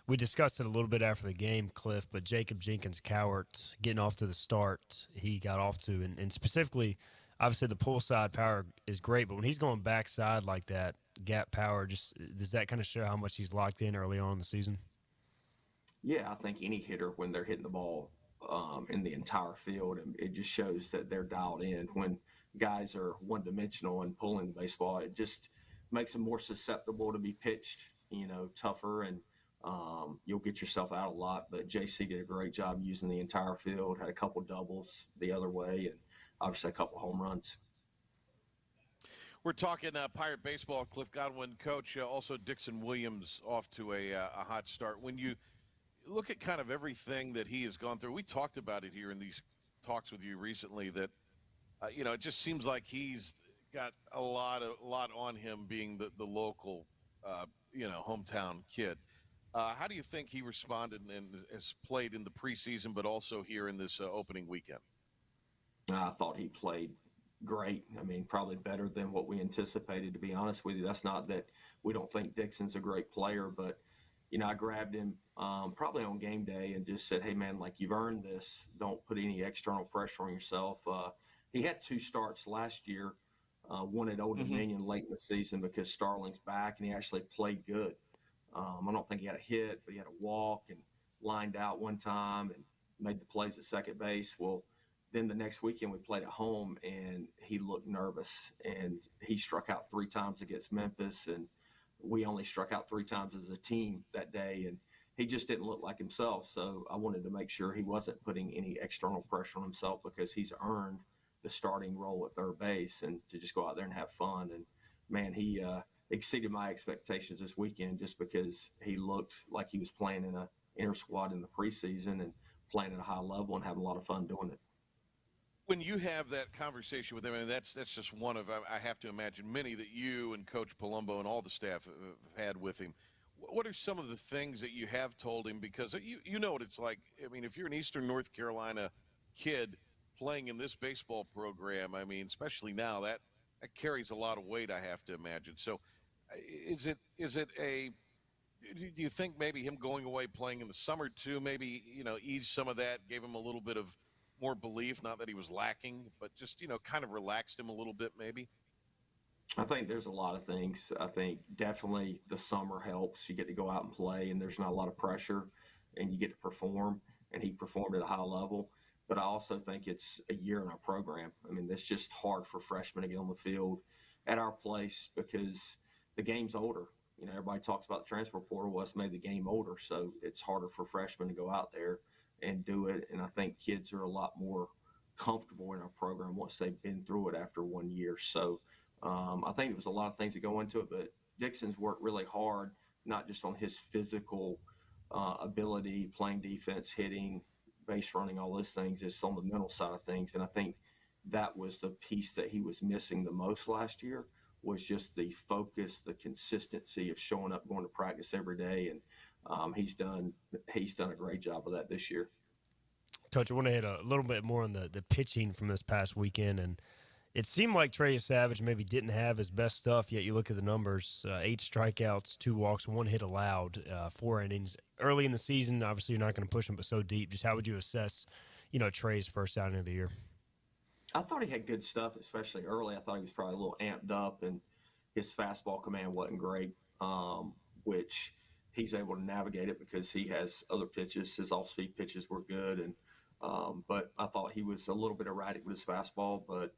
Speaker 2: We discussed it a little bit after the game, Cliff, but Jacob Jenkins-Cowart getting off to the start he got off to, and specifically, obviously the pull side power is great, but when he's going backside like that, gap power, just does that kind of show how much he's locked in early on in the season?
Speaker 20: Yeah, I think any hitter, when they're hitting the ball in the entire field, it just shows that they're dialed in. When guys are one-dimensional and pulling the baseball, it just makes them more susceptible to be pitched, tougher, and you'll get yourself out a lot. But JC did a great job using the entire field, had a couple doubles the other way, and obviously a couple home runs.
Speaker 19: We're talking Pirate baseball. Cliff Godwin, coach. Also Dixon Williams off to a hot start. When you look at kind of everything that he has gone through, we talked about it here in these talks with you recently, that it just seems like he's got a lot on him being the local hometown kid. How do you think he responded and has played in the preseason, but also here in this opening weekend?
Speaker 20: I thought he played great. I mean, probably better than what we anticipated, to be honest with you. That's not that we don't think Dixon's a great player, but, I grabbed him probably on game day and just said, hey, man, like, you've earned this. Don't put any external pressure on yourself. He had 2 starts last year, one at Old Dominion late in the season because Starling's back, and he actually played good. I don't think he had a hit, but he had a walk and lined out one time and made the plays at second base. Well, then the next weekend we played at home, and he looked nervous, and he struck out 3 times against Memphis, and we only struck out 3 times as a team that day, and he just didn't look like himself. So I wanted to make sure he wasn't putting any external pressure on himself because he's earned the starting role at third base, and to just go out there and have fun. And man, he exceeded my expectations this weekend just because he looked like he was playing in a inter squad in the preseason and playing at a high level and having a lot of fun doing it.
Speaker 19: When you have that conversation with him, and that's just one of, I have to imagine, many that you and Coach Palumbo and all the staff have had with him. What are some of the things that you have told him? Because you know what it's like. I mean, if you're an Eastern North Carolina kid playing in this baseball program, I mean, especially now, that carries a lot of weight, I have to imagine. So is it do you think maybe him going away playing in the summer too, maybe, ease some of that, gave him a little bit of more belief, not that he was lacking, but just, kind of relaxed him a little bit maybe?
Speaker 20: I think there's a lot of things. I think definitely the summer helps. You get to go out and play, and there's not a lot of pressure, and you get to perform, and he performed at a high level. But I also think it's a year in our program. I mean, it's just hard for freshmen to get on the field at our place because the game's older. Everybody talks about the transfer portal. Well, it's made the game older, so it's harder for freshmen to go out there and do it. And I think kids are a lot more comfortable in our program once they've been through it after 1 year. So I think there was a lot of things that go into it, but Dixon's worked really hard, not just on his physical ability, playing defense, hitting, base running, all those things. It's on the mental side of things. And I think that was the piece that he was missing the most last year, was just the focus, the consistency of showing up, going to practice every day. And he's done a great job of that this year.
Speaker 2: Coach, I want to hit a little bit more on the pitching from this past weekend. And it seemed like Trey Savage maybe didn't have his best stuff, yet you look at the numbers, 8 strikeouts, 2 walks, 1 hit allowed, 4 innings. Early in the season, obviously you're not going to push him, but so deep. Just how would you assess, Trey's first outing of the year?
Speaker 20: I thought he had good stuff, especially early. I thought he was probably a little amped up, and his fastball command wasn't great, which he's able to navigate it because he has other pitches. His off-speed pitches were good, and but I thought he was a little bit erratic with his fastball. But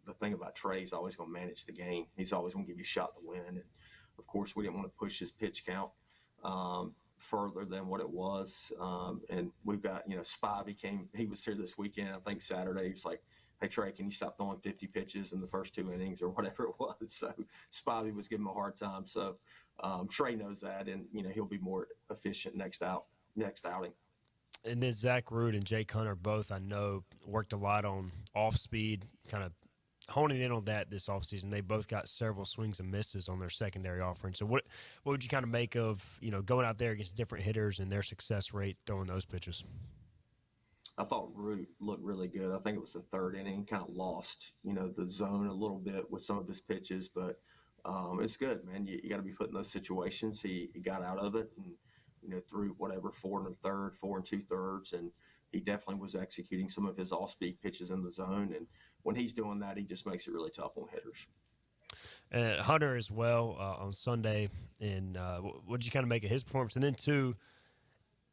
Speaker 20: the thing about Trey, he's always going to manage the game. He's always going to give you a shot to win. And, of course, we didn't want to push his pitch count further than what it was. And we've got, Spivey he was here this weekend, I think Saturday. He was like, hey, Trey, can you stop throwing 50 pitches in the first 2 innings or whatever it was? So Spivey was giving him a hard time. So Trey knows that, and, he'll be more efficient next outing.
Speaker 2: And then Zach Root and Jake Hunter both, I know, worked a lot on off-speed, kind of honing in on that this offseason. They both got several swings and misses on their secondary offering. So what would you kind of make of, going out there against different hitters and their success rate throwing those pitches?
Speaker 20: I thought Root looked really good. I think it was the 3rd inning. He kind of lost, the zone a little bit with some of his pitches, but it's good, man. You got to be put in those situations. He got out of it and, threw 4 1/3, 4 2/3, and he definitely was executing some of his off-speed pitches in the zone. And when he's doing that, he just makes it really tough on hitters.
Speaker 2: And Hunter as well on Sunday. And what did you kind of make of his performance? And then, too,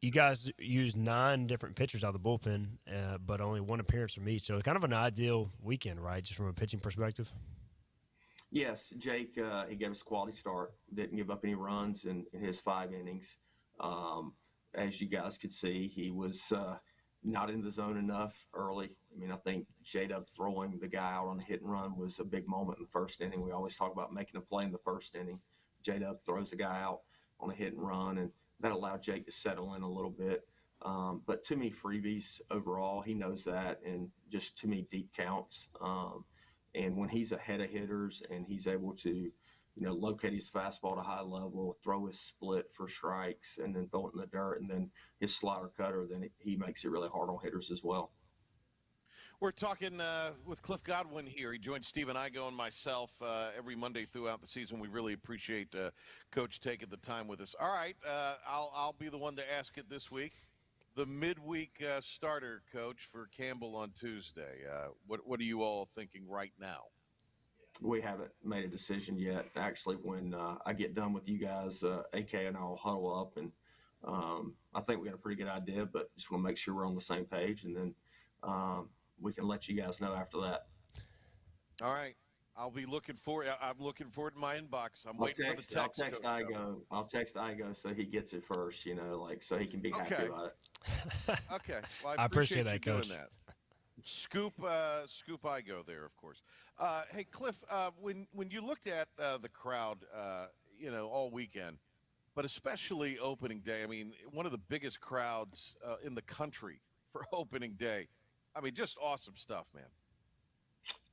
Speaker 2: you guys used 9 different pitchers out of the bullpen, but only 1 appearance from each. So kind of an ideal weekend, right, just from a pitching perspective?
Speaker 20: Yes, Jake, he gave us a quality start. Didn't give up any runs in his 5 innings. As you guys could see, he was not in the zone enough early. I mean, I think J-Dub throwing the guy out on a hit and run was a big moment in the first inning. We always talk about making a play in the first inning. J-Dub throws the guy out on a hit and run, and that allowed Jake to settle in a little bit. But to me, freebies overall, he knows that, and just to me, deep counts. And when he's ahead of hitters and he's able to locate his fastball to high level, throw his split for strikes, and then throw it in the dirt, and then his slider cutter, then he makes it really hard on hitters as well.
Speaker 19: We're talking with Cliff Godwin here. He joins Steve and Igo and myself every Monday throughout the season. We really appreciate Coach taking the time with us. All right, I'll be the one to ask it this week. The midweek starter, Coach, for Campbell on Tuesday. What are you all thinking right now?
Speaker 20: We haven't made a decision yet. Actually, when I get done with you guys, AK and I will huddle up, and I think we got a pretty good idea, but just want to make sure we're on the same page, and then we can let you guys know after that.
Speaker 19: All right. I'll be looking for it. I'm looking for it in my inbox. I'm waiting for the text.
Speaker 20: I'll text Igo. I'll text Igo so he gets it first, so he can be happy about it.
Speaker 19: Okay. Well, I
Speaker 2: appreciate that,
Speaker 19: you
Speaker 2: Coach.
Speaker 19: doing that. Scoop Igo there, of course. Hey, Cliff, when you looked at the crowd, all weekend, but especially opening day, I mean, one of the biggest crowds in the country for opening day. I mean, just awesome stuff, man.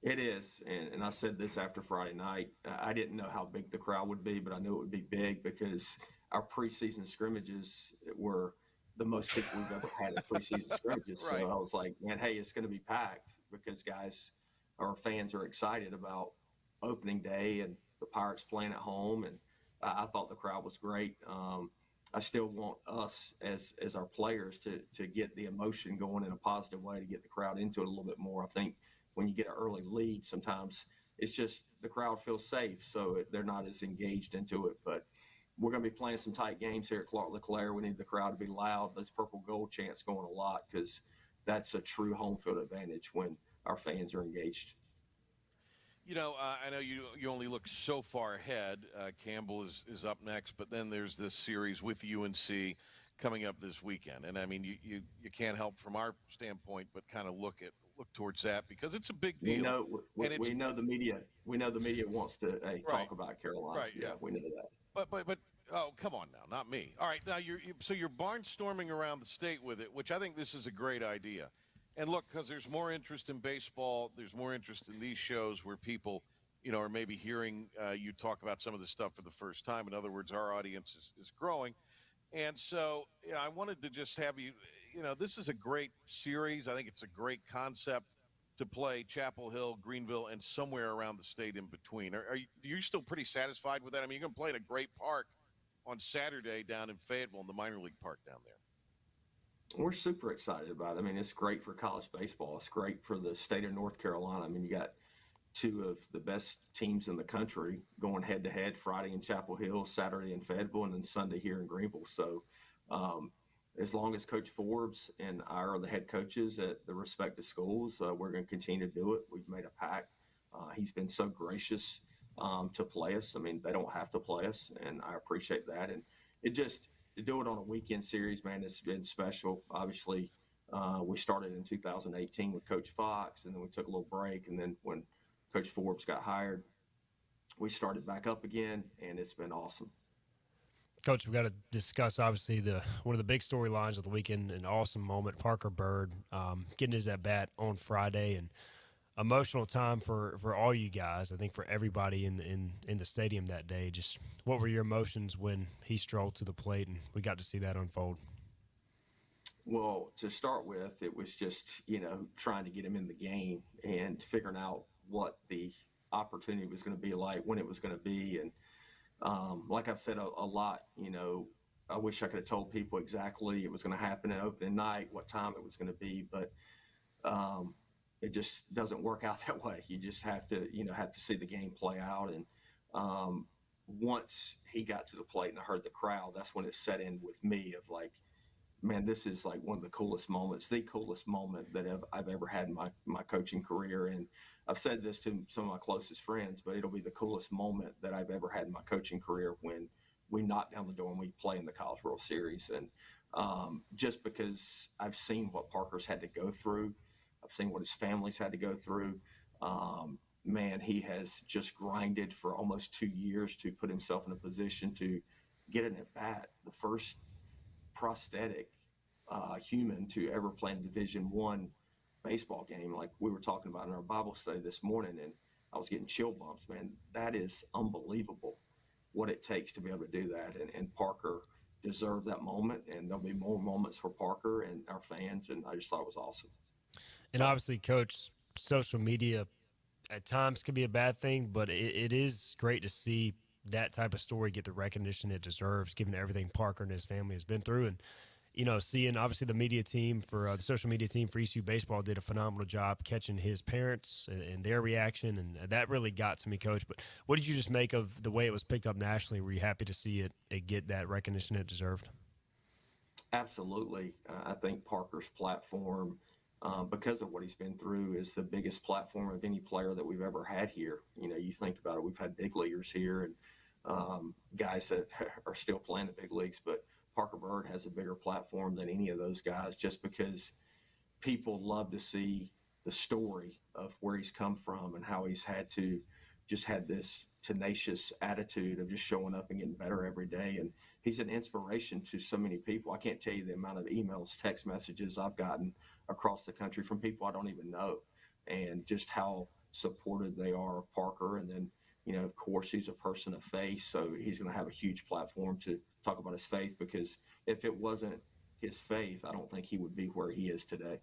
Speaker 20: It is, and I said this after Friday night. I didn't know how big the crowd would be, but I knew it would be big because our preseason scrimmages were the most people we've ever had at preseason scrimmages.
Speaker 19: Right.
Speaker 20: So I was like, man, hey, it's going to be packed because our fans are excited about opening day and the Pirates playing at home, and I thought the crowd was great. I still want us as our players to get the emotion going in a positive way, to get the crowd into it a little bit more. I think when you get an early lead, sometimes it's just the crowd feels safe, so they're not as engaged into it. But we're going to be playing some tight games here at Clark LeClaire. We need the crowd to be loud. Those purple gold chants going a lot because that's a true home field advantage when our fans are engaged.
Speaker 19: I know you only look so far ahead. Campbell is up next, but then there's this series with UNC coming up this weekend. And I mean, you can't help from our standpoint but kind of look towards that because it's a big deal.
Speaker 20: We know the media wants to talk about Carolina.
Speaker 19: Right, yeah.
Speaker 20: We know that.
Speaker 19: But oh, come on now, not me. All right, now you're barnstorming around the state with it, which I think this is a great idea. And look, because there's more interest in baseball, there's more interest in these shows where people, are maybe hearing you talk about some of this stuff for the first time. In other words, our audience is growing. And so I wanted to just have you, this is a great series. I think it's a great concept to play Chapel Hill, Greenville, and somewhere around the state in between. Are you still pretty satisfied with that? I mean, you're going to play in a great park on Saturday down in Fayetteville, in the minor league park down there.
Speaker 20: We're super excited about it. I mean, it's great for college baseball. It's great for the state of North Carolina. I mean, you got two of the best teams in the country going head-to-head Friday in Chapel Hill, Saturday in Fayetteville, and then Sunday here in Greenville. So as long as Coach Forbes and I are the head coaches at the respective schools, we're going to continue to do it. We've made a pact. He's been so gracious to play us. I mean, they don't have to play us, and I appreciate that. And to do it on a weekend series, man, it's been special. Obviously, we started in 2018 with Coach Fox, and then we took a little break. And then when Coach Forbes got hired, we started back up again, and it's been awesome.
Speaker 2: Coach, we've got to discuss, obviously, one of the big storylines of the weekend, an awesome moment, Parker Bird getting his at-bat on Friday, and emotional time for all you guys, I think for everybody in the stadium that day. Just what were your emotions when he strolled to the plate and we got to see that unfold?
Speaker 20: Well, to start with, it was just, trying to get him in the game and figuring out what the opportunity was going to be like, when it was going to be. And like I've said a lot, I wish I could have told people exactly it was going to happen at opening night, what time it was going to be, but it just doesn't work out that way. You just have to see the game play out. And once he got to the plate and I heard the crowd, that's when it set in with me of like, man, this is like one of the coolest moments, the coolest moment that I've ever had in my coaching career. And I've said this to some of my closest friends, but it'll be the coolest moment that I've ever had in my coaching career when we knock down the door and we play in the College World Series. And just because I've seen what Parker's had to go through, I've seen what his family's had to go through. Man, he has just grinded for almost 2 years to put himself in a position to get an at-bat, the first prosthetic human to ever play in a Division I baseball game, like we were talking about in our Bible study this morning. And I was getting chill bumps, man. That is unbelievable what it takes to be able to do that. And Parker deserved that moment, and there'll be more moments for Parker and our fans, and I just thought it was awesome.
Speaker 2: And obviously, Coach, social media at times can be a bad thing, but it is great to see that type of story get the recognition it deserves, given everything Parker and his family has been through. And, you know, seeing obviously the media team for the social media team for ECU baseball did a phenomenal job catching his parents and their reaction. And that really got to me, Coach. But what did you just make of the way it was picked up nationally? Were you happy to see it get that recognition it deserved?
Speaker 20: Absolutely. I think Parker's platform, because of what he's been through, is the biggest platform of any player that we've ever had here. You know, you think about it, we've had big leaguers here and guys that are still playing the big leagues, but Parker Bird has a bigger platform than any of those guys just because people love to see the story of where he's come from and how he's had to just had this tenacious attitude of just showing up and getting better every day. And he's an inspiration to so many people. I can't tell you the amount of emails, text messages I've gotten across the country from people I don't even know, and just how supportive they are of Parker. And then, you know, of course, he's a person of faith, so he's going to have a huge platform to talk about his faith, because if it wasn't his faith, I don't think he would be where he is today.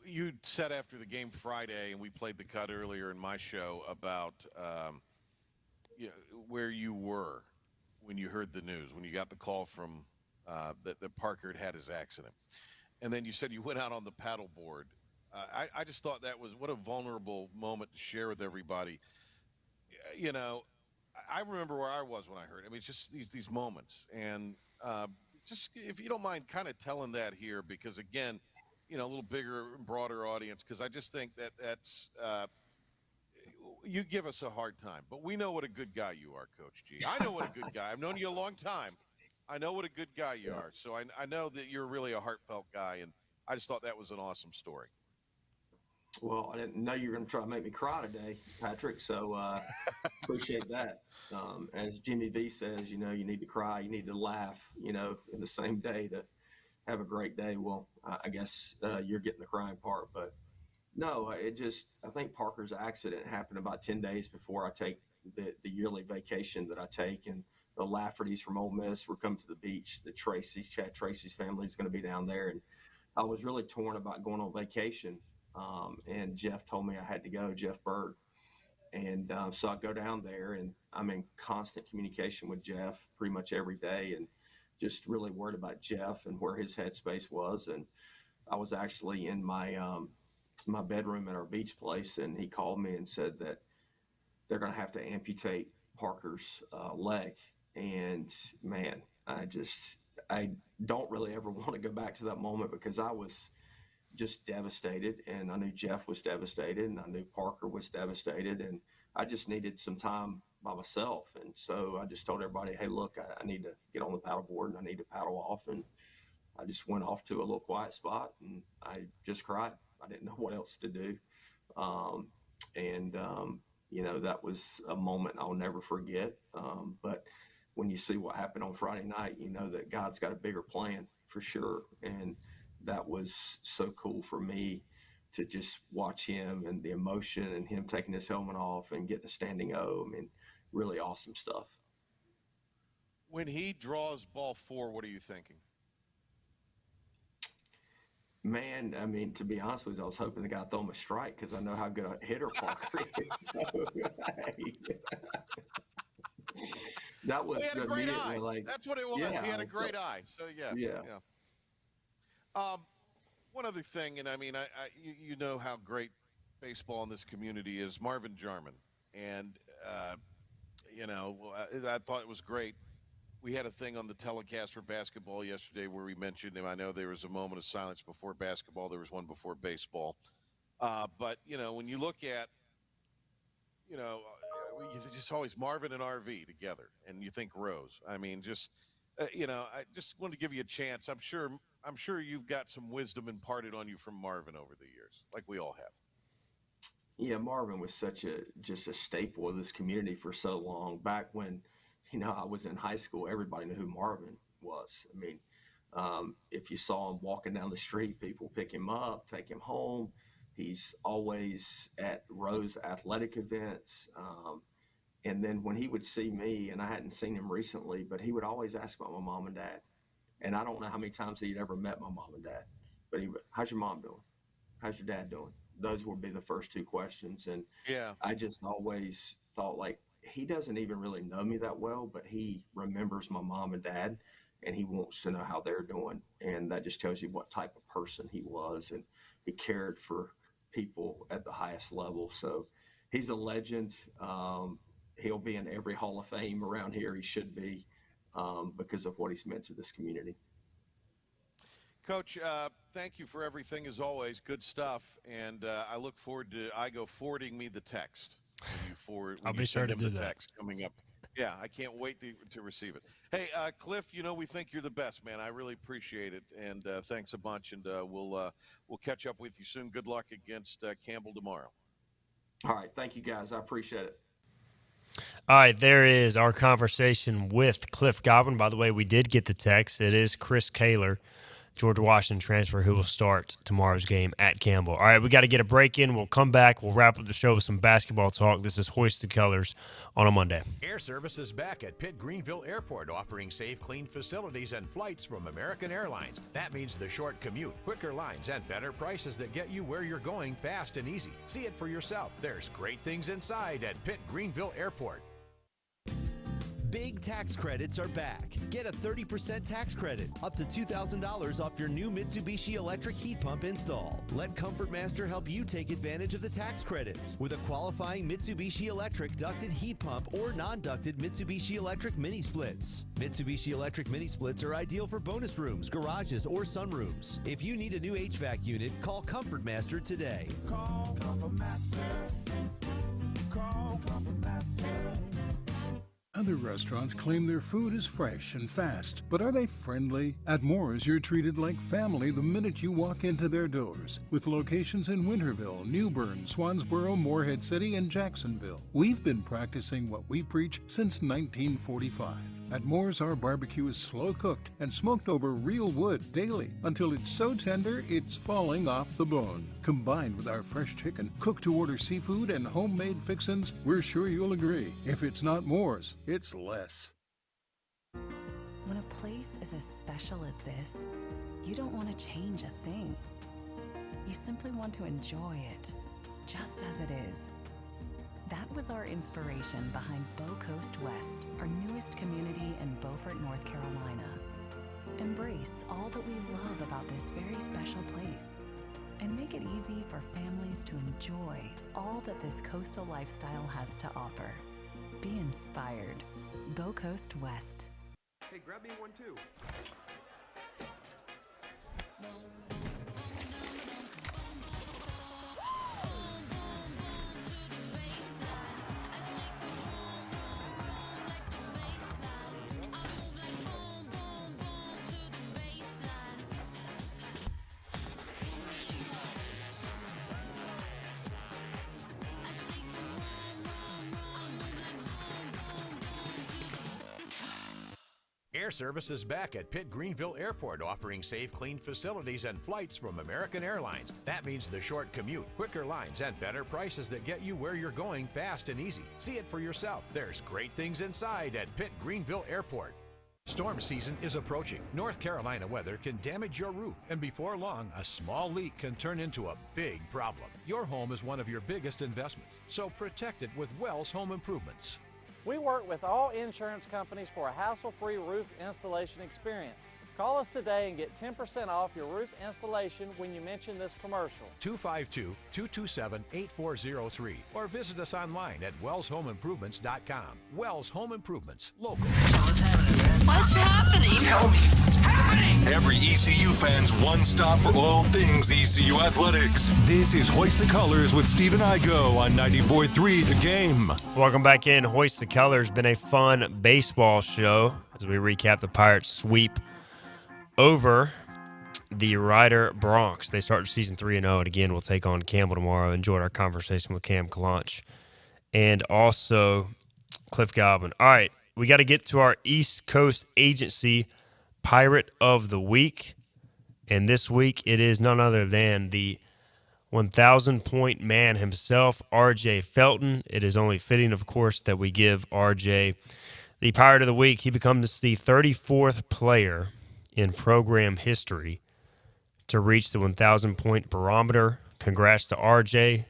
Speaker 19: You said after the game Friday, and we played the cut earlier in my show about where you were when you heard the news, when you got the call from that Parker had his accident. And then you said you went out on the paddleboard. I just thought that was what a vulnerable moment to share with everybody. You know, I remember where I was when I heard it. I mean, it's just these moments. And just if you don't mind kind of telling that here, because, again, you know, a little bigger, broader audience, because I just think that's you give us a hard time. But we know what a good guy you are, Coach G. I know what a good guy. I've known you a long time. I know what a good guy you are. So I know that you're really a heartfelt guy, and I just thought that was an awesome story.
Speaker 20: Well, I didn't know you were going to try to make me cry today, Patrick, so appreciate that. As Jimmy V says, you know, you need to cry, you need to laugh, you know, in the same day to have a great day. Well, I guess you're getting the crying part, but no, I think Parker's accident happened about 10 days before I take the yearly vacation that I take, and the Laffertys from Ole Miss were coming to the beach. Chad Tracy's family is going to be down there, and I was really torn about going on vacation. And Jeff told me I had to go, Jeff Bird. And so I go down there, and I'm in constant communication with Jeff pretty much every day, and just really worried about Jeff and where his headspace was. And I was actually in my my bedroom at our beach place, and he called me and said that they're going to have to amputate Parker's leg. And man, I don't really ever want to go back to that moment, because I was just devastated, and I knew Jeff was devastated, and I knew Parker was devastated, and I just needed some time by myself. And so I just told everybody, hey, look, I need to get on the paddleboard, and I need to paddle off. And I just went off to a little quiet spot, and I just cried. I didn't know what else to do. You know, that was a moment I'll never forget. But when you see what happened on Friday night, you know that God's got a bigger plan for sure. And that was so cool for me to just watch him and the emotion and him taking his helmet off and getting a standing O. I mean, really awesome stuff.
Speaker 19: When he draws ball 4, what are you thinking?
Speaker 20: Man, I mean, to be honest with you, I was hoping the guy throw him a strike, because I know how good a hitter Parker is. That was
Speaker 19: he had a great eye.
Speaker 20: Like,
Speaker 19: that's what it was.
Speaker 20: Yeah,
Speaker 19: he had a great eye. So yeah. One other thing, and I mean, you know how great baseball in this community is. Marvin Jarman, and you know, I thought it was great. We had a thing on the telecast for basketball yesterday where we mentioned him. I know there was a moment of silence before basketball. There was one before baseball. But, you know, when you look at, you know, just always Marvin and RV together, and you think Rose. I mean, just, you know, I just wanted to give you a chance. I'm sure you've got some wisdom imparted on you from Marvin over the years, like we all have.
Speaker 20: Yeah, Marvin was just a staple of this community for so long. Back when, you know, I was in high school, everybody knew who Marvin was. I mean, if you saw him walking down the street, people pick him up, take him home. He's always at Rose athletic events. And then when he would see me, and I hadn't seen him recently, but he would always ask about my mom and dad. And I don't know how many times he'd ever met my mom and dad, but he would, how's your mom doing? How's your dad doing? Those would be the first two questions. And I just always thought, like, he doesn't even really know me that well, but he remembers my mom and dad, and he wants to know how they're doing. And that just tells you what type of person he was. And he cared for people at the highest level. So he's a legend. He'll be in every Hall of Fame around here. He should be, because of what he's meant to this community.
Speaker 19: Coach, thank you for everything as always. Good stuff. And I look forward to Igo forwarding me the text.
Speaker 2: I'll be sure to do that.
Speaker 19: Text coming up. Yeah, I can't wait to receive it. Hey, Cliff, we think you're the best, man. I really appreciate it. And thanks a bunch. And we'll catch up with you soon. Good luck against Campbell tomorrow.
Speaker 20: All right. Thank you, guys. I appreciate it.
Speaker 2: All right, there is our conversation with Cliff Godwin. By the way, we did get the text. It is Chris Kaler, George Washington transfer, who will start tomorrow's game at Campbell. All right, we got to get a break in. We'll come back. We'll wrap up the show with some basketball talk. This is Hoist the Colors on a Monday.
Speaker 21: Air Service is back at Pitt Greenville Airport, offering safe, clean facilities and flights from American Airlines. That means the short commute, quicker lines, and better prices that get you where you're going fast and easy. See it for yourself. There's great things inside at Pitt Greenville Airport.
Speaker 22: Big tax credits are back. Get a 30% tax credit, up to $2,000 off your new Mitsubishi electric heat pump install. Let Comfort Master help you take advantage of the tax credits with a qualifying Mitsubishi electric ducted heat pump or non-ducted Mitsubishi electric mini splits. Mitsubishi electric mini splits are ideal for bonus rooms, garages, or sunrooms. If you need a new HVAC unit, call Comfort Master today.
Speaker 23: Call Comfort Master. Call Comfort Master.
Speaker 5: Other restaurants claim their food is fresh and fast, but are they friendly? At Moore's, you're treated like family the minute you walk into their doors. With locations in Winterville, New Bern, Swansboro, Morehead City, and Jacksonville. We've been practicing what we preach since 1945. At Moore's, our barbecue is slow cooked and smoked over real wood daily until it's so tender it's falling off the bone. Combined with our fresh chicken, cooked-to-order seafood, and homemade fixins, we're sure you'll agree. If it's not Moore's, it's less.
Speaker 11: When a place is as special as this, you don't want to change a thing. You simply want to enjoy it, just as it is. That was our inspiration behind Bow Coast West, our newest community in Beaufort, North Carolina. Embrace all that we love about this very special place and make it easy for families to enjoy all that this coastal lifestyle has to offer. Be inspired. Bow Coast West.
Speaker 10: Hey, grab me one too.
Speaker 21: Air Service is back at Pitt Greenville Airport, offering safe, clean facilities and flights from American Airlines. That means the short commute, quicker lines, and better prices that get you where you're going fast and easy. See it for yourself. There's great things inside at Pitt Greenville Airport. Storm season is approaching. North Carolina weather can damage your roof, and before long, a small leak can turn into a big problem. Your home is one of your biggest investments, so protect it with Wells Home Improvements.
Speaker 24: We work with all insurance companies for a hassle-free roof installation experience. Call us today and get 10% off your roof installation when you mention this commercial.
Speaker 21: 252-227-8403 or visit us online at wellshomeimprovements.com. Wells Home Improvements, local.
Speaker 23: What's happening?
Speaker 1: Tell me what's happening. Every ECU fan's one stop for all things ECU athletics. This is Hoist the Colors with Stephen Igo on 94.3 The Game.
Speaker 2: Welcome back in. Hoist the Colors. Been a fun baseball show as we recap the Pirates' sweep over the Ryder Bronx. They start season 3-0, and again, we'll take on Campbell tomorrow. Enjoyed our conversation with Cam Clonch and also Cliff Godwin. All right, we got to get to our East Coast Agency Pirate of the Week, and this week it is none other than the 1,000-point man himself, R.J. Felton. It is only fitting, of course, that we give R.J. the Pirate of the Week. He becomes the 34th player in program history to reach the 1,000-point barometer. Congrats to R.J.,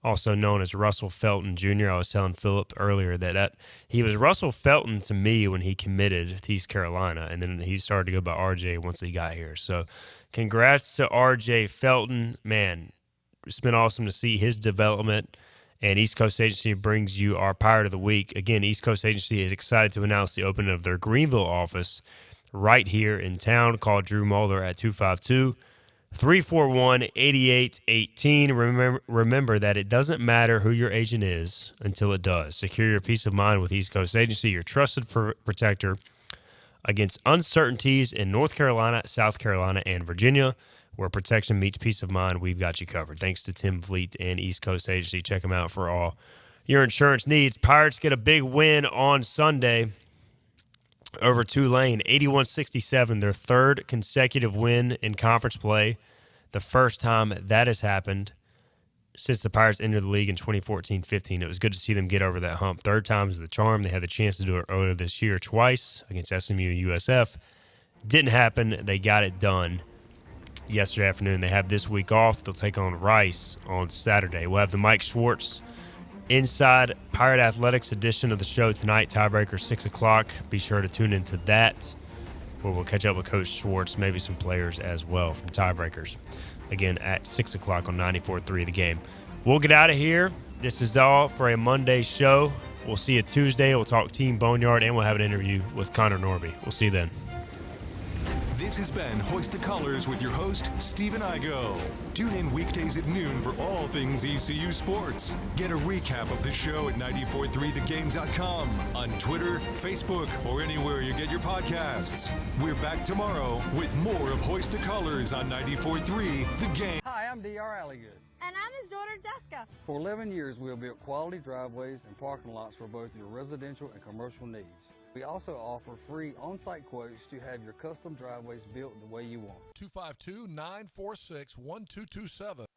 Speaker 2: also known as Russell Felton Jr. I was telling Philip earlier that he was Russell Felton to me when he committed to East Carolina, and then he started to go by R.J. once he got here. So congrats to R.J. Felton. Man, it's been awesome to see his development, and East Coast Agency brings you our Pirate of the Week. Again, East Coast Agency is excited to announce the opening of their Greenville office right here in town. Call Drew Moeller at 252-341-8818. Remember that it doesn't matter who your agent is until it does. Secure your peace of mind with East Coast Agency, your trusted protector against uncertainties in North Carolina, South Carolina, and Virginia. Where protection meets peace of mind, we've got you covered. Thanks to Tim Fleet and East Coast Agency. Check them out for all your insurance needs. Pirates get a big win on Sunday over Tulane, 81-67, their third consecutive win in conference play, the first time that has happened since the Pirates entered the league in 2014-15. It was good to see them get over that hump. Third time is the charm. They had the chance to do it earlier this year twice against SMU and USF. Didn't happen. They got it done yesterday afternoon. They have this week off. They'll take on Rice on Saturday. We'll have the Mike Schwartz Inside Pirate Athletics edition of the show tonight, tiebreaker 6 o'clock. Be sure to tune into that, where we'll catch up with Coach Schwartz, maybe some players as well from tiebreakers. Again, at 6 o'clock on 94.3 The Game. We'll get out of here. This is all for a Monday show. We'll see you Tuesday. We'll talk Team Boneyard, and we'll have an interview with Connor Norby. We'll see you then.
Speaker 1: This has been Hoist the Colors with your host, Stephen Igo. Tune in weekdays at noon for all things ECU sports. Get a recap of the show at 943thegame.com, on Twitter, Facebook, or anywhere you get your podcasts. We're back tomorrow with more of Hoist the Colors on 94.3 The Game.
Speaker 13: Hi, I'm D.R. Alligood.
Speaker 14: And I'm his daughter, Jessica.
Speaker 13: For 11 years, we have built quality driveways and parking lots for both your residential and commercial needs. We also offer free on-site quotes to have your custom driveways built the way you want.
Speaker 15: 252-946-1227.